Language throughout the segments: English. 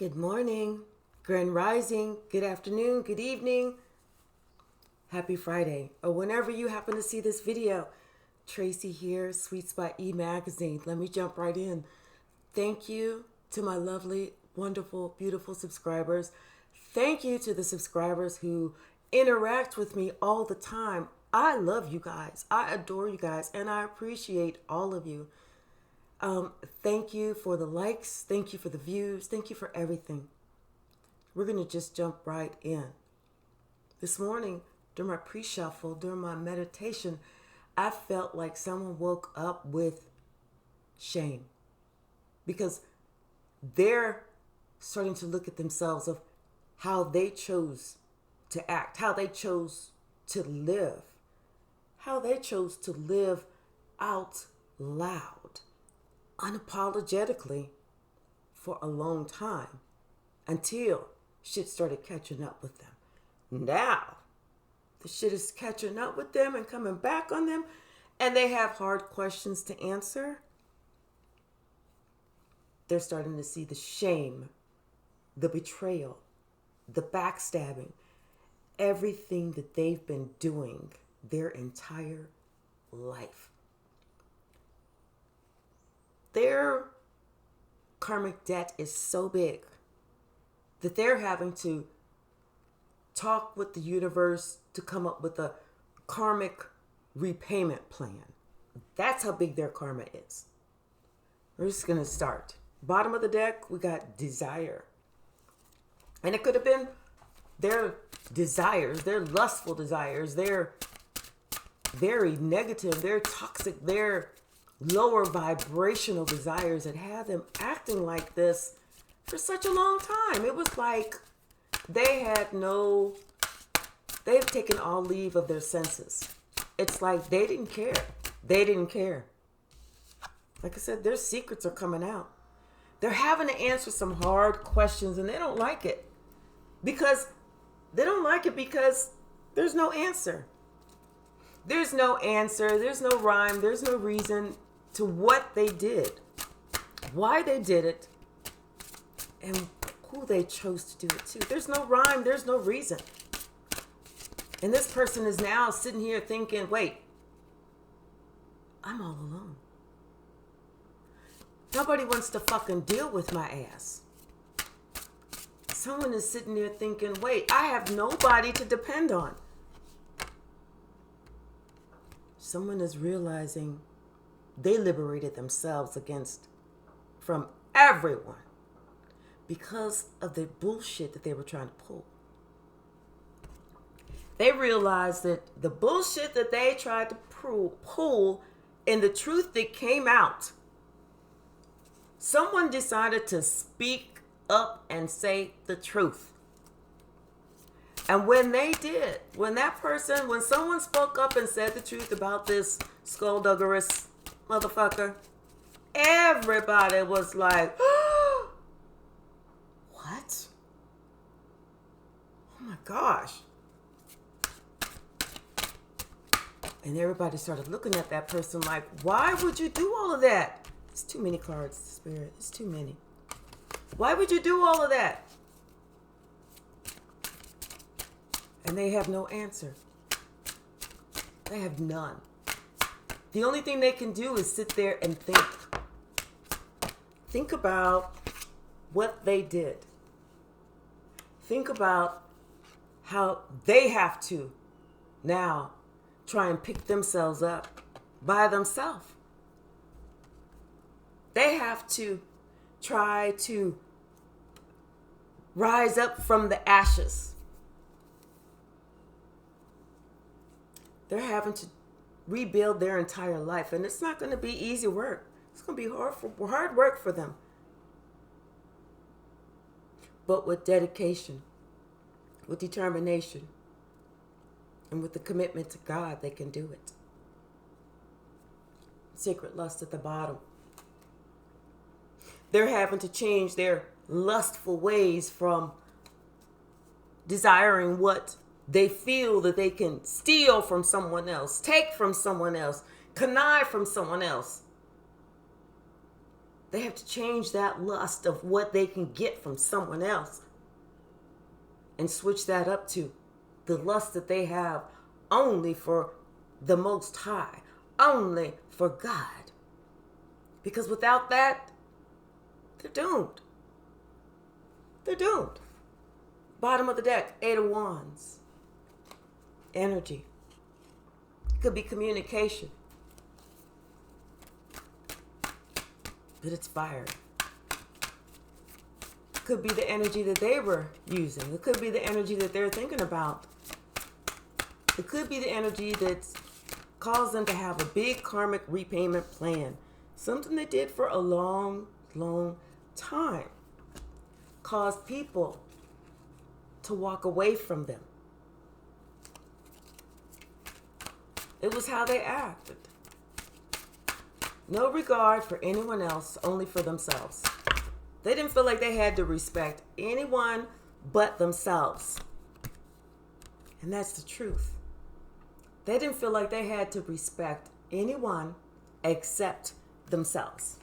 Good morning, grand rising, good afternoon, good evening, happy Friday, or whenever you happen to see this video. Tracy here, Sweet Spot e-magazine. Let me jump right in. Thank you to my lovely, wonderful, beautiful subscribers. Thank you to the subscribers who interact with me all the time. I love you guys. I adore you guys, and I appreciate all of you. Thank you for the likes. Thank you for the views. Thank you for everything. We're going to just jump right in. This morning, during my pre-shuffle, during my meditation, I felt like someone woke up with shame because they're starting to look at themselves of how they chose to act, how they chose to live, how they chose to live out loud, unapologetically for a long time until shit started catching up with them. Now, the shit is catching up with them and coming back on them, and they have hard questions to answer. They're starting to see the shame, the betrayal, the backstabbing, everything that they've been doing their entire life. Their karmic debt is so big that they're having to talk with the universe to come up with a karmic repayment plan. That's how big their karma is. We're just going to start. Bottom of the deck, we got desire. And it could have been their desires, their lustful desires, their very negative, their toxic, their lower vibrational desires that had them acting like this for such a long time. It was like they've taken all leave of their senses. It's like they didn't care. They didn't care. Like I said, their secrets are coming out. They're having to answer some hard questions and they don't like it. Because there's no answer. There's no answer. There's no rhyme. There's no reason to what they did, why they did it, and who they chose to do it to. There's no rhyme. There's no reason. And this person is now sitting here thinking, wait, I'm all alone. Nobody wants to fucking deal with my ass. Someone is sitting there thinking, wait, I have nobody to depend on. Someone is realizing they liberated themselves from everyone because of the bullshit that they were trying to pull. They realized that the bullshit that they tried to pull and the truth that came out, someone decided to speak up and say the truth. And when they did, when someone spoke up and said the truth about this skullduggerous motherfucker, everybody was like, what? Oh my gosh. And everybody started looking at that person like, why would you do all of that? It's too many cards, Spirit. It's too many. Why would you do all of that? And they have no answer. They have none. The only thing they can do is sit there and think. Think about what they did. Think about how they have to now try and pick themselves up by themselves. They have to try to rise up from the ashes. They're having to rebuild their entire life, and it's not going to be easy work. It's going to be hard work for them. But with dedication, with determination, and with the commitment to God, they can do it. Sacred lust at the bottom. They're having to change their lustful ways from desiring what they feel that they can steal from someone else, take from someone else, connive from someone else. They have to change that lust of what they can get from someone else and switch that up to the lust that they have only for the Most High, only for God. Because without that, they're doomed. They're doomed. Bottom of the deck, 8 of Wands. Energy. Could be communication. But it's fire. Could be the energy that they were using. It could be the energy that they're thinking about. It could be the energy that's caused them to have a big karmic repayment plan. Something they did for a long, long time. Caused people to walk away from them. It was how they acted. No regard for anyone else, only for themselves. They didn't feel like they had to respect anyone but themselves. And that's the truth. They didn't feel like they had to respect anyone except themselves.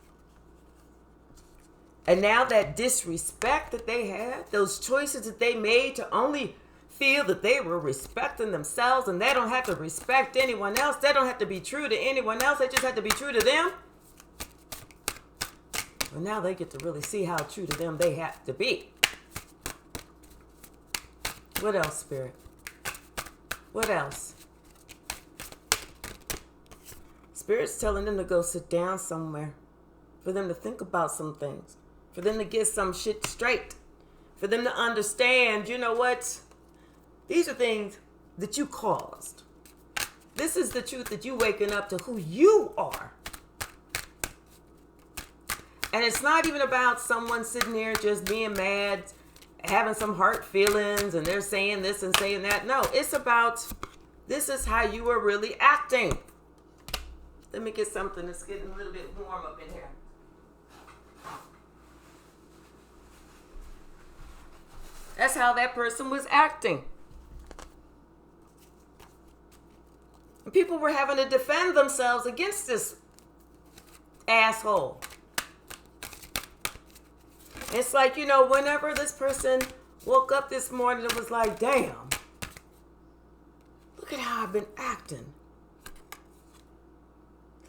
And now that disrespect that they had, those choices that they made to only feel that they were respecting themselves and they don't have to respect anyone else. They don't have to be true to anyone else. They just have to be true to them. Well, now they get to really see how true to them they have to be. What else, Spirit? What else? Spirit's telling them to go sit down somewhere. For them to think about some things. For them to get some shit straight. For them to understand, you know what? These are things that you caused. This is the truth that you waking up to who you are. And it's not even about someone sitting there just being mad, having some hurt feelings, and they're saying this and saying that. No, it's about this is how you are really acting. Let me get something that's getting a little bit warm up in here. That's how that person was acting. And people were having to defend themselves against this asshole. It's like, you know, whenever this person woke up this morning, it was like, damn, look at how I've been acting.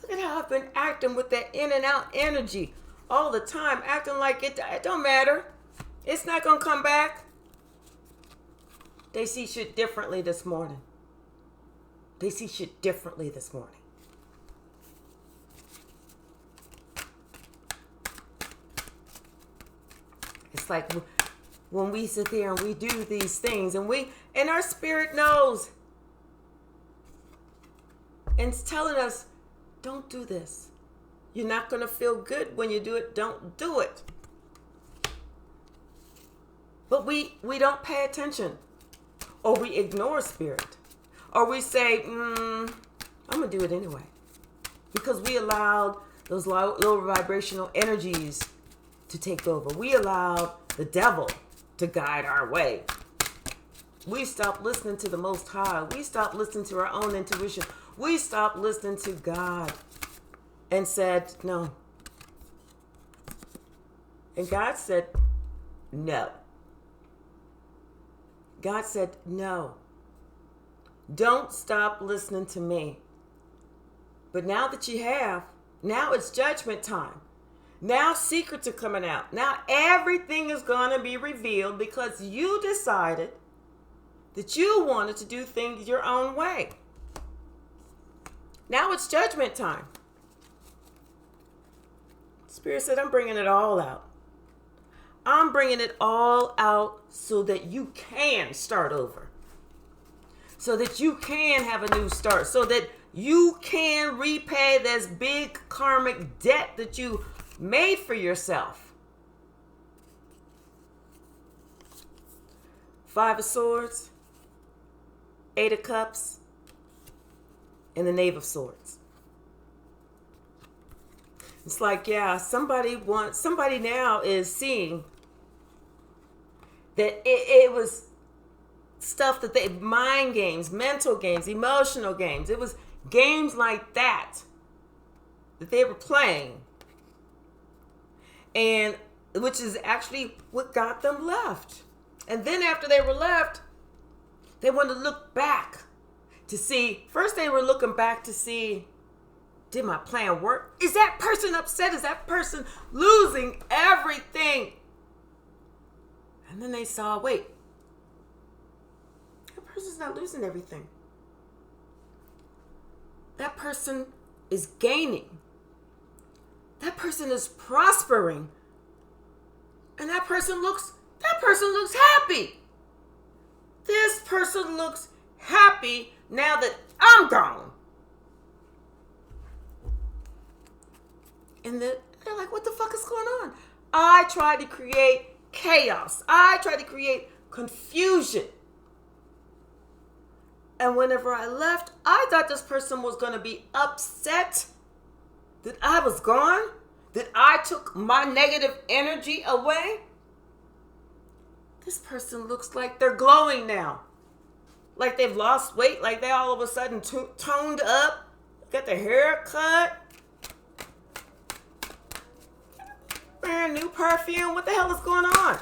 Look at how I've been acting with that in and out energy all the time, acting like it don't matter. It's not going to come back. They see shit differently this morning. They see shit differently this morning. It's like when we sit there and we do these things and our spirit knows and it's telling us, don't do this. You're not going to feel good when you do it. Don't do it. But we don't pay attention, or we ignore spirit, or we say, I'm going to do it anyway. Because we allowed those lower vibrational energies to take over. We allowed the devil to guide our way. We stopped listening to the Most High. We stopped listening to our own intuition. We stopped listening to God and said, no. And God said, no. God said, no. Don't stop listening to me. But now that you have, now it's judgment time. Now secrets are coming out. Now everything is going to be revealed because you decided that you wanted to do things your own way. Now it's judgment time. Spirit said, I'm bringing it all out. I'm bringing it all out so that you can start over. So that you can have a new start. So that you can repay this big karmic debt that you made for yourself. 5 of Swords, 8 of Cups, and the Knave of Swords. It's like, yeah, somebody now is seeing that it was stuff that they, mind games, mental games, emotional games. It was games like that they were playing. And which is actually what got them left. And then after they were left, they wanted to look back to see. First they were looking back to see, did my plan work? Is that person upset? Is that person losing everything? And then they saw, wait, that person's not losing everything. That person is gaining. That person is prospering. And that person looks happy. This person looks happy now that I'm gone. And they're like, what the fuck is going on? I tried to create chaos. I tried to create confusion. And whenever I left, I thought this person was going to be upset that I was gone, that I took my negative energy away. This person looks like they're glowing now. Like they've lost weight, like they all of a sudden toned up, got their hair cut, wearing new perfume. What the hell is going on?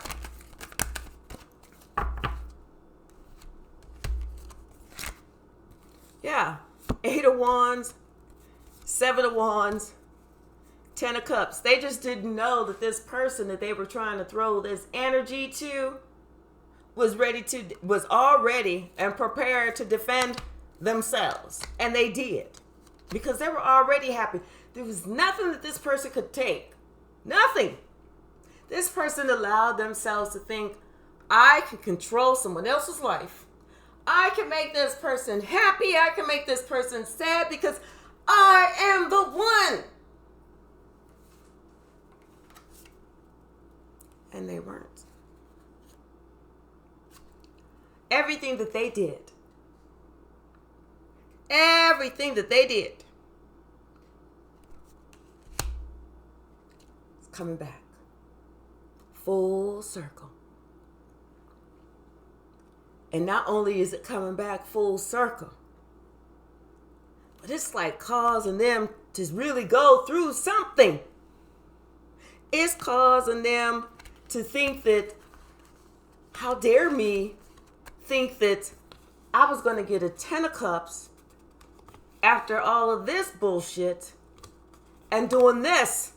Yeah, 8 of Wands, 7 of Wands, 10 of Cups. They just didn't know that this person that they were trying to throw this energy to was already and prepared to defend themselves. And they did. Because they were already happy. There was nothing that this person could take. Nothing. This person allowed themselves to think, I can control someone else's life. I can make this person happy. I can make this person sad because I am the one. And they weren't. Everything that they did is coming back. Full circle. And not only is it coming back full circle, but it's like causing them to really go through something. It's causing them to think that, how dare me think that I was going to get a 10 of Cups after all of this bullshit and doing this.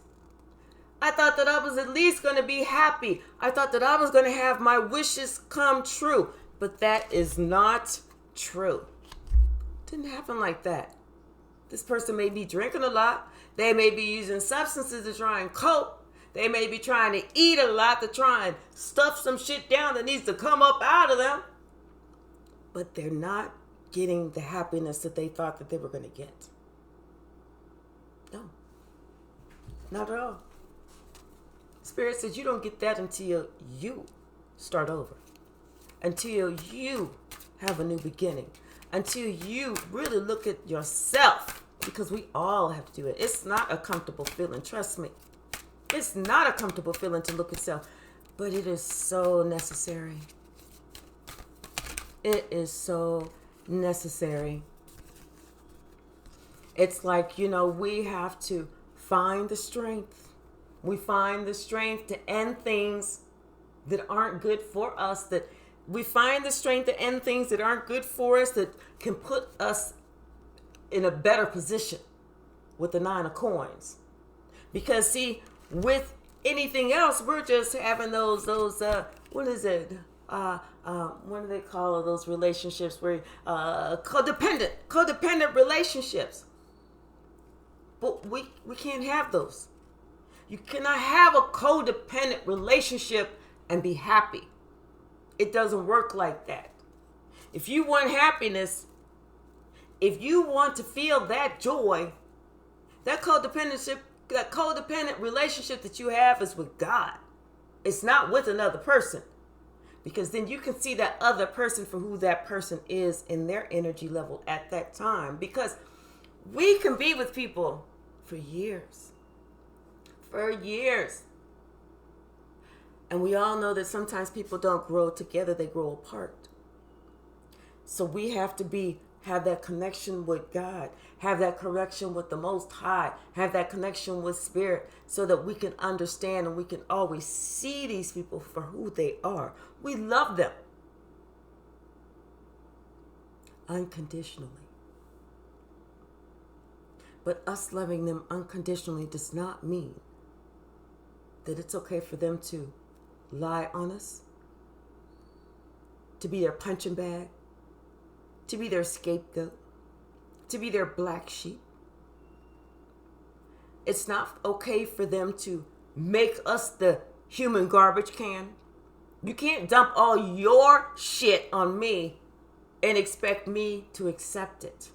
I thought that I was at least going to be happy. I thought that I was going to have my wishes come true. But that is not true. It didn't happen like that. This person may be drinking a lot. They may be using substances to try and cope. They may be trying to eat a lot to try and stuff some shit down that needs to come up out of them. But they're not getting the happiness that they thought that they were going to get. No. Not at all. Spirit says you don't get that until you start over. Until you have a new beginning. Until you really look at yourself. Because we all have to do it. It's not a comfortable feeling. Trust me. It's not a comfortable feeling to look at self. But it is so necessary. It is so necessary. It's like, we have to find the strength. We find the strength to end things that aren't good for us, that we find the strength to end things that aren't good for us, that can put us in a better position with the 9 of Coins. Because see, with anything else, we're just having those what is it? What do they call those relationships where codependent relationships. But we can't have those. You cannot have a codependent relationship and be happy. It doesn't work like that. If you want happiness, if you want to feel that joy, that codependent relationship that you have is with God. It's not with another person. Because then you can see that other person for who that person is in their energy level at that time. Because we can be with people for years. For years. And we all know that sometimes people don't grow together, they grow apart. So we have to have that connection with God, have that connection with the Most High, have that connection with Spirit, so that we can understand and we can always see these people for who they are. We love them unconditionally. But us loving them unconditionally does not mean that it's okay for them to lie on us, to be their punching bag, to be their scapegoat, to be their black sheep. It's not okay for them to make us the human garbage can. You can't dump all your shit on me and expect me to accept it.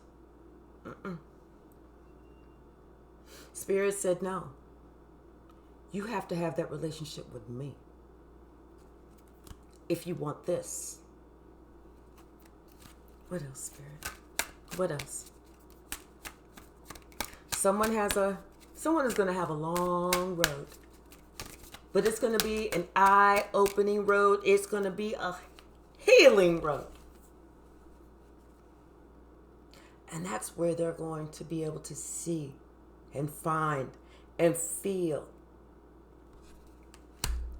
Spirit said, no. You have to have that relationship with me if you want this. What else, Spirit? What else? Someone is going to have a long road. But it's going to be an eye-opening road. It's going to be a healing road. And that's where they're going to be able to see and find and feel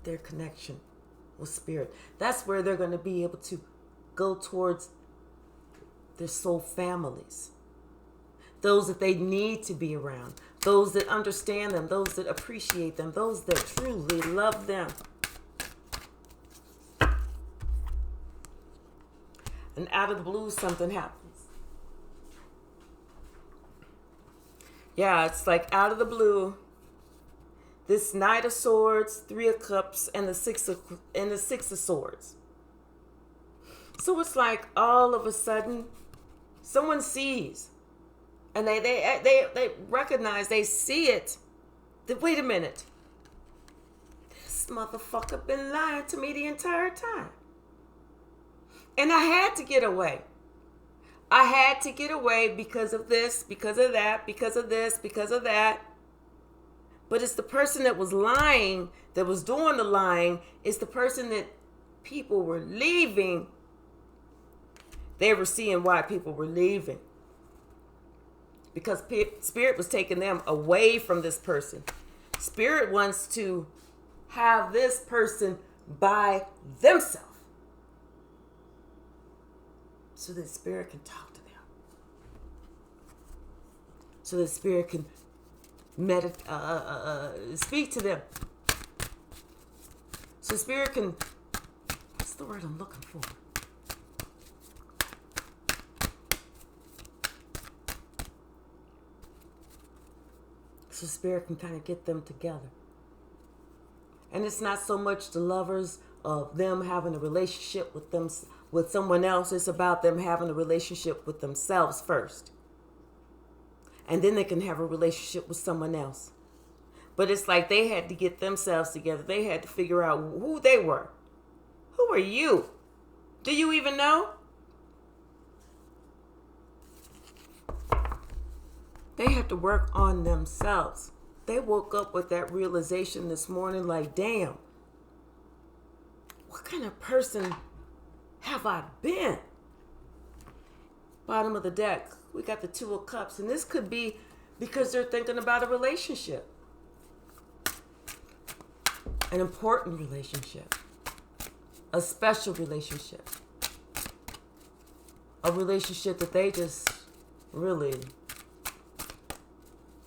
their connection with Spirit. That's where they're going to be able to go towards their soul families. Those that they need to be around. Those that understand them. Those that appreciate them. Those that truly love them. And out of the blue, something happens. Yeah, it's like out of the blue. This Knight of Swords, Three of Cups, and the Six of Swords. So it's like all of a sudden, someone sees, and they recognize, they see it. That, wait a minute, this motherfucker been lying to me the entire time, and I had to get away. I had to get away because of this, because of that, because of this, because of that. But it's the person that was lying, that was doing the lying. It's the person that people were leaving. They were seeing why people were leaving. Because Spirit was taking them away from this person. Spirit wants to have this person by themselves, so that Spirit can talk to them. So that Spirit can speak to them. So Spirit can, what's the word I'm looking for? So Spirit can kind of get them together. And it's not so much the lovers of them having a relationship with them, with someone else. It's about them having a relationship with themselves first. And then they can have a relationship with someone else. But it's like they had to get themselves together. They had to figure out who they were. Who are you? Do you even know? They had to work on themselves. They woke up with that realization this morning like, damn, what kind of person have I been? Bottom of the deck, we got the Two of Cups. And this could be because they're thinking about a relationship. An important relationship. A special relationship. A relationship that they just really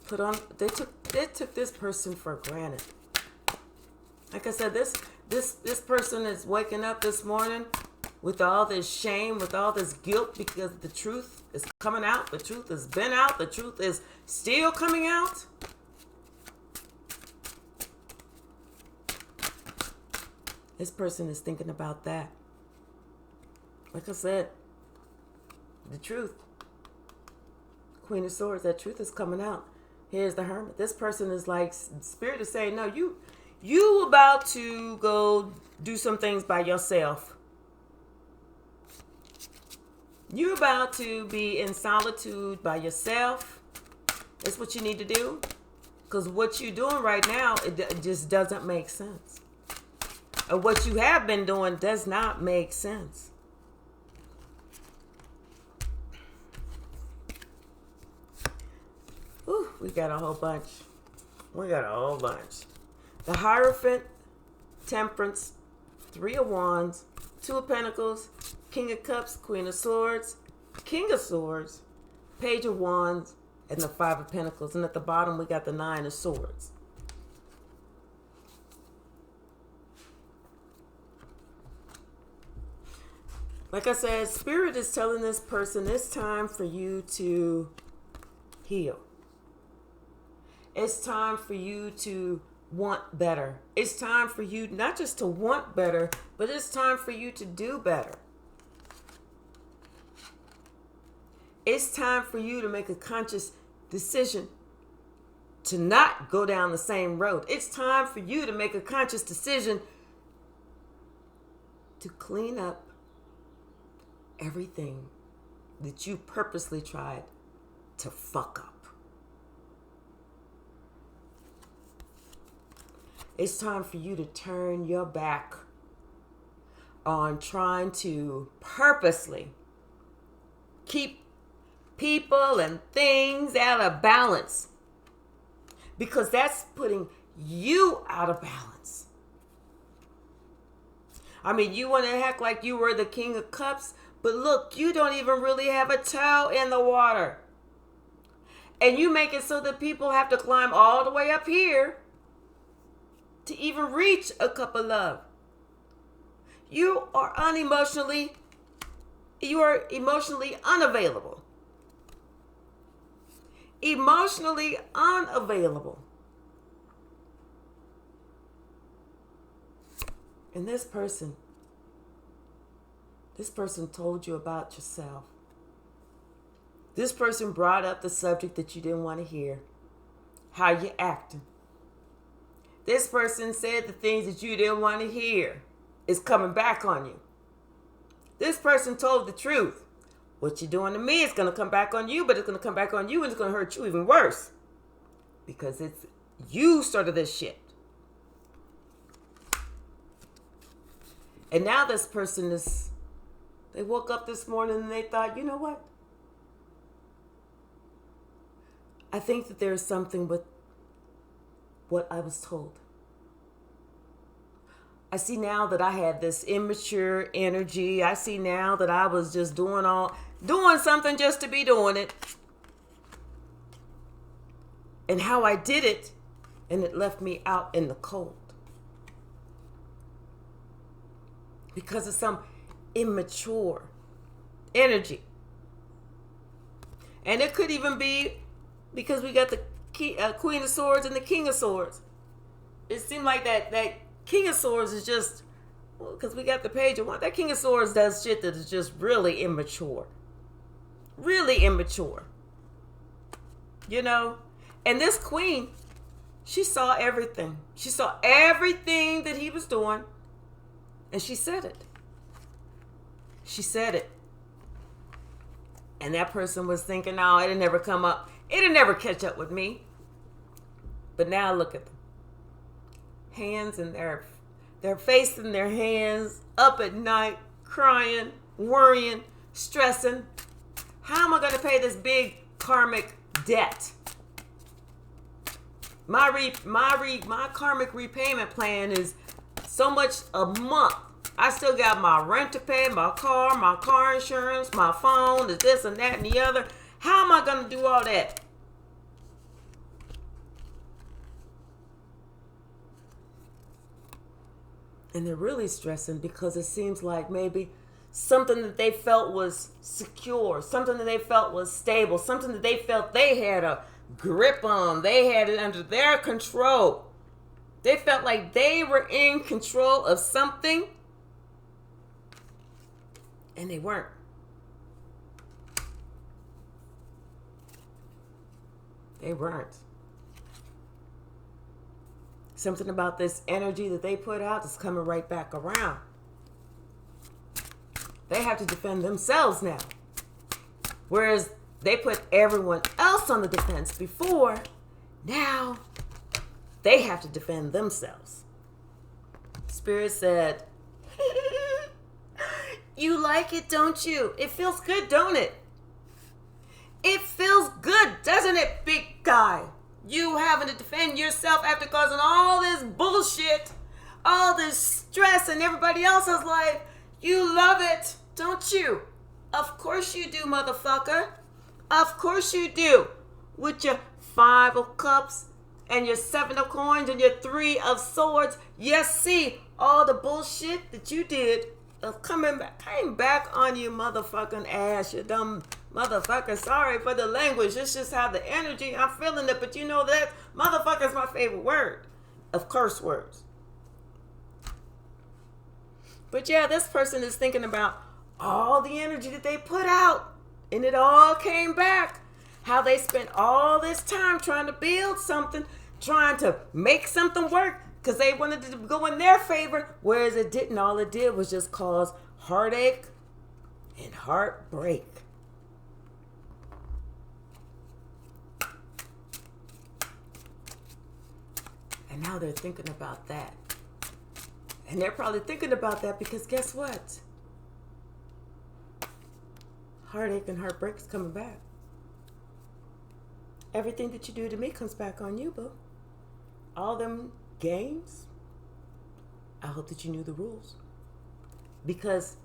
put on. They took this person for granted. Like I said, this person is waking up this morning with all this shame, with all this guilt, because the truth is coming out. The truth has been out. The truth is still coming out. This person is thinking about that. Like I said, the truth. Queen of Swords, that truth is coming out. Here's the Hermit. This person is like, Spirit is saying, no, you about to go do some things by yourself. You about to be in solitude by yourself. That's what you need to do. Because what you're doing right now, it just doesn't make sense. Or what you have been doing does not make sense. We got a whole bunch. The Hierophant, Temperance, Three of Wands, Two of Pentacles, King of Cups, Queen of Swords, King of Swords, Page of Wands, and the Five of Pentacles. And at the bottom, we got the Nine of Swords. Like I said, Spirit is telling this person it's time for you to heal. It's time for you to want better. It's time for you not just to want better, but it's time for you to do better. It's time for you to make a conscious decision to not go down the same road. It's time for you to make a conscious decision to clean up everything that you purposely tried to fuck up. It's time for you to turn your back on trying to purposely keep people and things out of balance, because that's putting you out of balance. I mean, you want to act like you were the King of Cups, but look, you don't even really have a toe in the water. And you make it so that people have to climb all the way up here to even reach a cup of love. You are emotionally unavailable. Emotionally unavailable. And this person told you about yourself. This person brought up the subject that you didn't want to hear. How you acting. This person said the things that you didn't want to hear is coming back on you. This person told the truth. What you're doing to me is going to come back on you, but it's going to come back on you and it's going to hurt you even worse. Because it's you started this shit. And now this person they woke up this morning and they thought, you know what? I think that there's something with what I was told. I see now that I had this immature energy. I see now that I was just doing something just to be doing it. And how I did it, and it left me out in the cold. Because of some immature energy. And it could even be because we got the Queen of Swords and the King of Swords. It seemed like that King of Swords is just, because we got the Page of Wands. That King of Swords does shit that is just really immature. Really immature. You know? And this Queen, she saw everything. She saw everything that he was doing. And she said it. She said it. And that person was thinking, no, it'll never come up. It'll never catch up with me. But now look at them. Hands in their face in their hands, up at night, crying, worrying, stressing. How am I going to pay this big karmic debt? My karmic repayment plan is so much a month. I still got my rent to pay, my car insurance, my phone, this and that and the other. How am I going to do all that? And they're really stressing because it seems like maybe something that they felt was secure, something that they felt was stable, something that they felt they had a grip on, they had it under their control. They felt like they were in control of something, and they weren't. They weren't. Something about this energy that they put out is coming right back around. They have to defend themselves now. Whereas they put everyone else on the defense before, now they have to defend themselves. Spirit said, you like it, don't you? It feels good, don't it? It feels good, doesn't it, big guy? You having to defend yourself after causing all this bullshit, all this stress in everybody else's life. You love it, don't you? Of course you do, motherfucker. Of course you do. With your 5 of cups and your 7 of coins and your 3 of swords. Yes, see, all the bullshit that you did came back on you, motherfucking ass, you dumb motherfucker. Sorry for the language. It's just how the energy, I'm feeling it. But you know that motherfucker is my favorite word of curse words. But yeah, this person is thinking about all the energy that they put out, and it all came back. How they spent all this time trying to build something, trying to make something work, because they wanted to go in their favor, whereas it didn't. All it did was just cause heartache and heartbreak. And now they're thinking about that. And they're probably thinking about that because guess what? Heartache and heartbreak is coming back. Everything that you do to me comes back on you, boo. All them games, I hope that you knew the rules. Because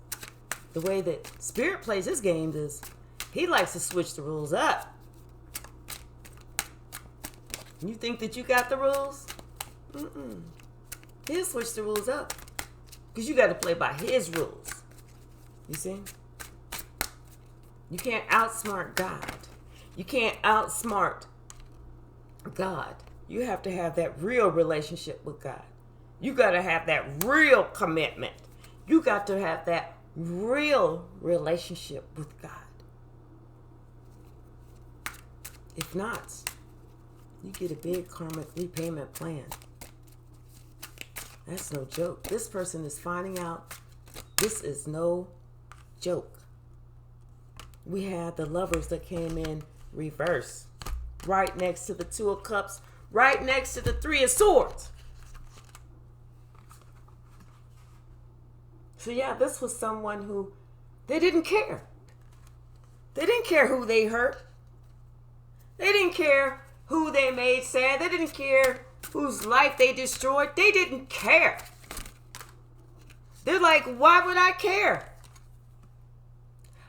the way that Spirit plays his games is he likes to switch the rules up. You think that you got the rules? He'll switch the rules up. Because you got to play by his rules. You see? You can't outsmart God. You can't outsmart God. You have to have that real relationship with God. You got to have that real commitment. You got to have that real relationship with God. If not, you get a big karmic repayment plan. That's no joke. This person is finding out this is no joke. We had the Lovers that came in reverse. Right next to the 2 of Cups. Right next to the 3 of Swords. So yeah, this was someone who, they didn't care. They didn't care who they hurt. They didn't care who they made sad. They didn't care whose life they destroyed. They didn't care. They're like, why would I care?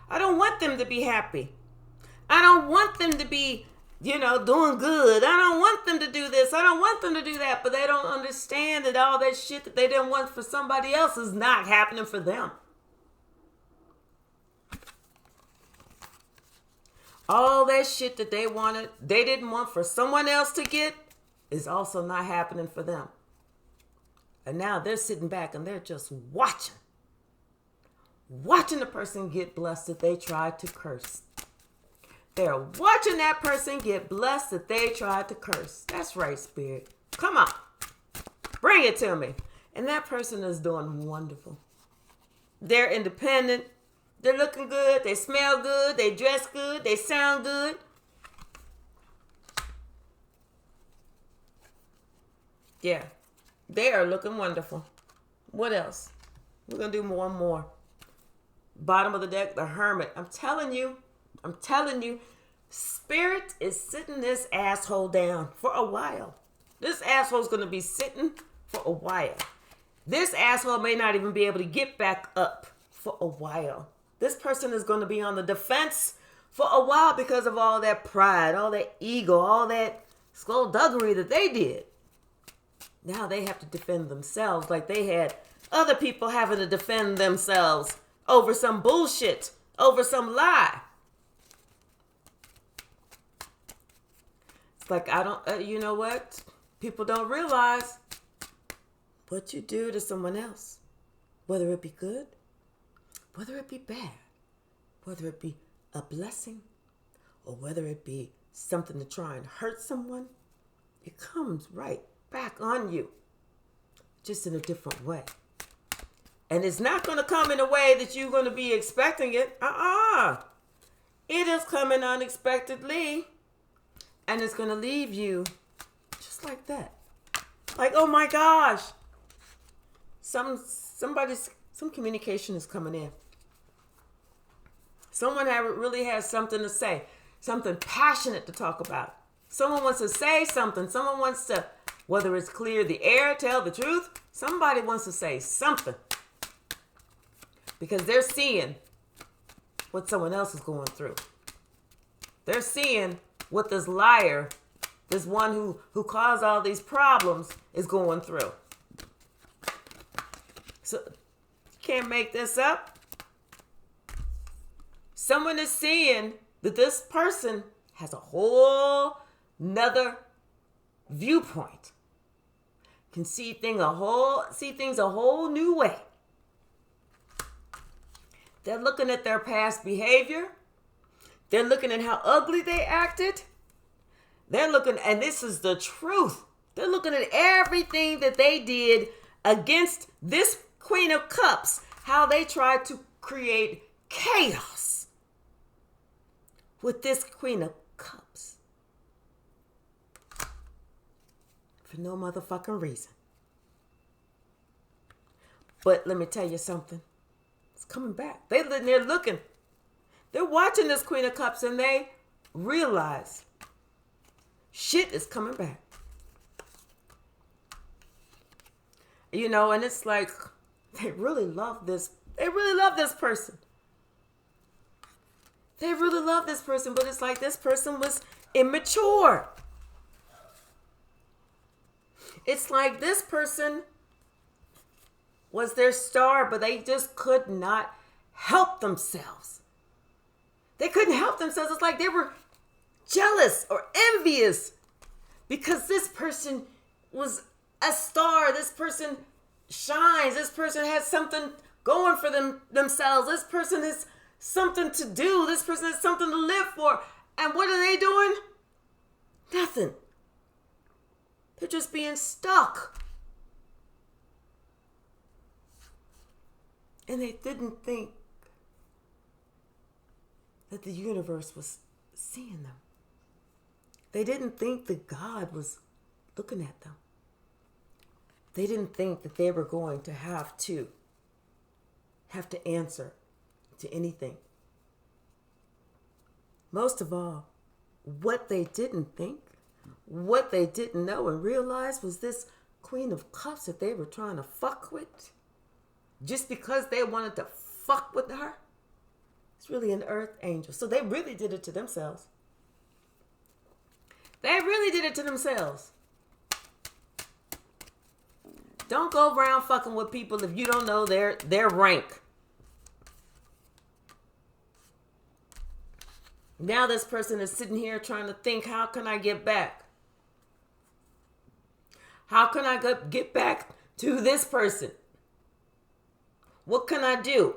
I don't want them to be happy. I don't want them to be, doing good. I don't want them to do this. I don't want them to do that. But they don't understand that all that shit that they didn't want for somebody else is not happening for them. All that shit that they wanted, they didn't want for someone else to get, is also not happening for them. And now they're sitting back and they're just watching the person get blessed that they tried to curse. They're watching that person get blessed that they tried to curse. That's right, Spirit. Come on. Bring it to me. And that person is doing wonderful. They're independent. They're looking good. They smell good. They dress good. They sound good. Yeah. They are looking wonderful. What else? We're going to do one more. Bottom of the deck, the Hermit. I'm telling you, Spirit is sitting this asshole down for a while. This asshole's going to be sitting for a while. This asshole may not even be able to get back up for a while. This person is going to be on the defense for a while because of all that pride, all that ego, all that skullduggery that they did. Now they have to defend themselves like they had other people having to defend themselves over some bullshit, over some lie. It's like, you know what? People don't realize what you do to someone else, whether it be good, whether it be bad, whether it be a blessing, or whether it be something to try and hurt someone, it comes right back on you, just in a different way. And it's not going to come in a way that you're going to be expecting it. It is coming unexpectedly. And it's going to leave you just like that. Like, oh my gosh. Some communication is coming in. Someone really has something to say. Something passionate to talk about. Someone wants to say something. Someone wants to, whether it's clear the air, tell the truth. Somebody wants to say something. Because they're seeing what someone else is going through. They're seeing what this liar, this one who caused all these problems, is going through. So, can't make this up. Someone is seeing that this person has a whole nother viewpoint. Can see things a whole new way. They're looking at their past behavior. They're looking at how ugly they acted. They're looking, and this is the truth. They're looking at everything that they did against this Queen of Cups, how they tried to create chaos with this Queen of Cups. For no motherfucking reason. But let me tell you something. It's coming back. They're looking. They're watching this Queen of Cups and they realize shit is coming back. You know, and it's like they really love this. They really love this person. They really love this person, but it's like this person was immature. It's like this person was their star, but they just could not help themselves. They couldn't help themselves. It's like they were jealous or envious because this person was a star. This person shines. This person has something going for themselves. This person has something to do. This person has something to live for. And what are they doing? Nothing. They're just being stuck. And they didn't think that the universe was seeing them. They didn't think that God was looking at them. They didn't think that they were going to have to answer to anything. Most of all, what they didn't think, what they didn't know and realize was this Queen of Cups that they were trying to fuck with. Just because they wanted to fuck with her, it's really an earth angel. So they really did it to themselves. They really did it to themselves. Don't go around fucking with people if you don't know their rank. Now this person is sitting here trying to think, how can I get back? How can I get back to this person? What can I do?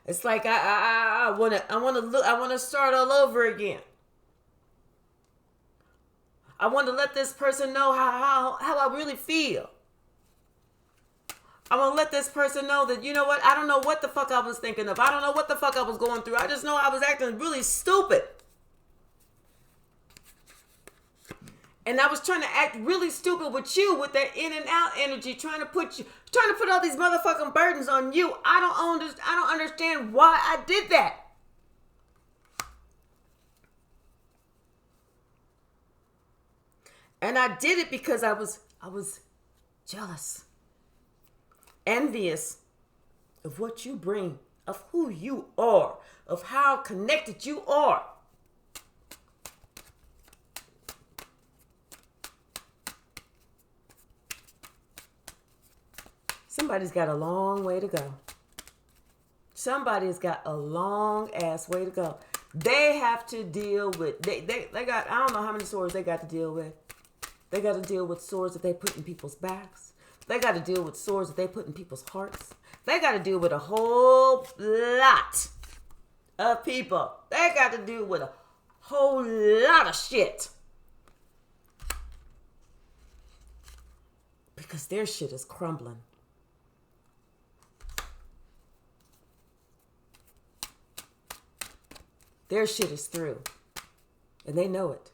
It's like I want to start all over again. I want to let this person know how I really feel. I want to let this person know that, you know what, I don't know what the fuck I was thinking of. I don't know what the fuck I was going through. I just know I was acting really stupid. And I was trying to act really stupid with you, with that in and out energy, trying to put all these motherfucking burdens on you. I don't understand why I did that. And I did it because I was jealous, envious of what you bring, of who you are, of how connected you are. Somebody's got a long way to go. Somebody's got a long ass way to go. They have to deal with, they got, I don't know how many swords they got to deal with. They got to deal with swords that they put in people's backs. They got to deal with swords that they put in people's hearts. They got to deal with a whole lot of people. They got to deal with a whole lot of shit. Because their shit is crumbling. Their shit is through. And they know it.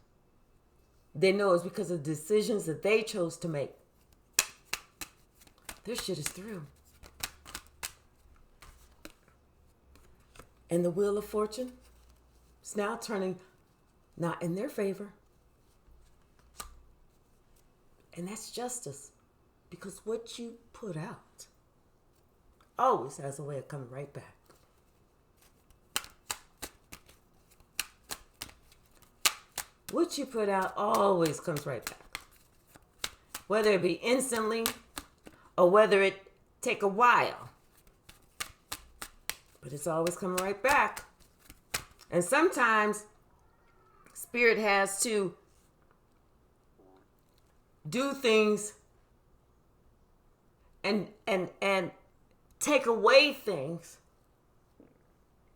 They know it's because of the decisions that they chose to make. Their shit is through. And the Wheel of Fortune is now turning not in their favor. And that's justice. Because what you put out always has a way of coming right back. What you put out always comes right back. Whether it be instantly or whether it take a while. But it's always coming right back. And sometimes Spirit has to do things and take away things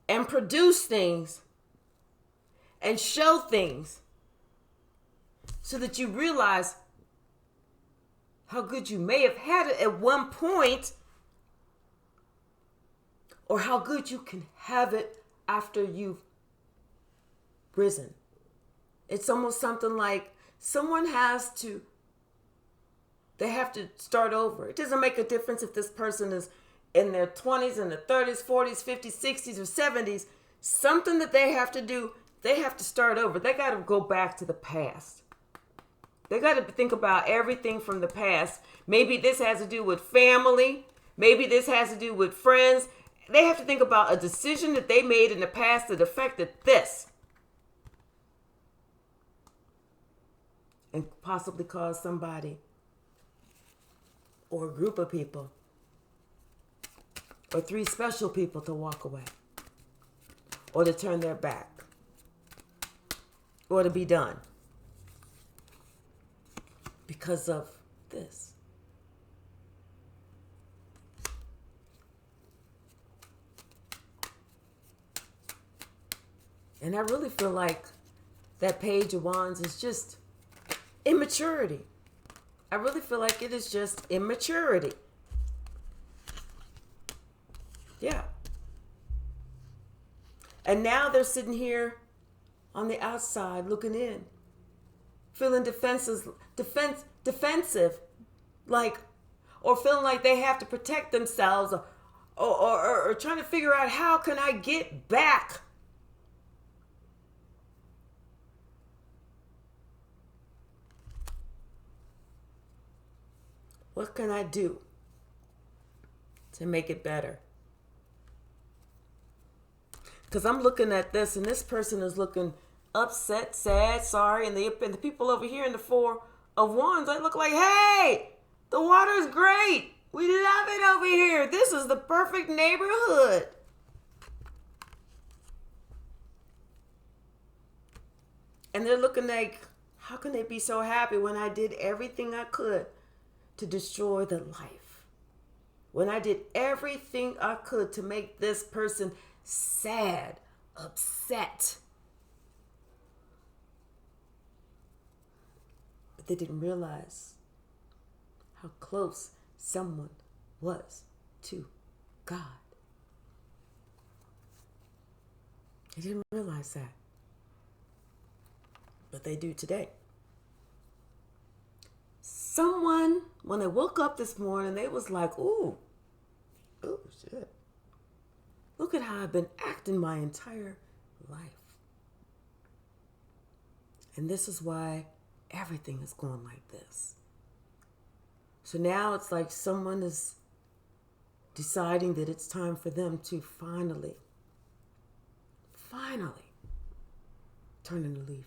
and produce things and show things so that you realize how good you may have had it at one point, or how good you can have it after you've risen. It's almost something like they have to start over. It doesn't make a difference if this person is in their 20s, in their 30s, 40s, 50s, 60s, or 70s. Something that they have to do, they have to start over. They got to go back to the past. They got to think about everything from the past. Maybe this has to do with family. Maybe this has to do with friends. They have to think about a decision that they made in the past that affected this. And possibly cause somebody or a group of people or 3 special people to walk away or to turn their back or to be done because of this. And I really feel like that Page of Wands is just immaturity. I really feel like it is just immaturity. Yeah. And now they're sitting here on the outside looking in, feeling defensive, like, or feeling like they have to protect themselves, or trying to figure out how can I get back. What can I do to make it better? Because I'm looking at this, and this person is looking upset, sad, sorry, and the people over here in the 4 of Wands, they look like, hey, the water's great. We love it over here. This is the perfect neighborhood. And they're looking like, how can they be so happy when I did everything I could to destroy the life? When I did everything I could to make this person sad, upset. But they didn't realize how close someone was to God. They didn't realize that. But they do today. Someone, when they woke up this morning, they was like, ooh, shit. Look at how I've been acting my entire life. And this is why everything is going like this. So now it's like someone is deciding that it's time for them to finally turn a new leaf.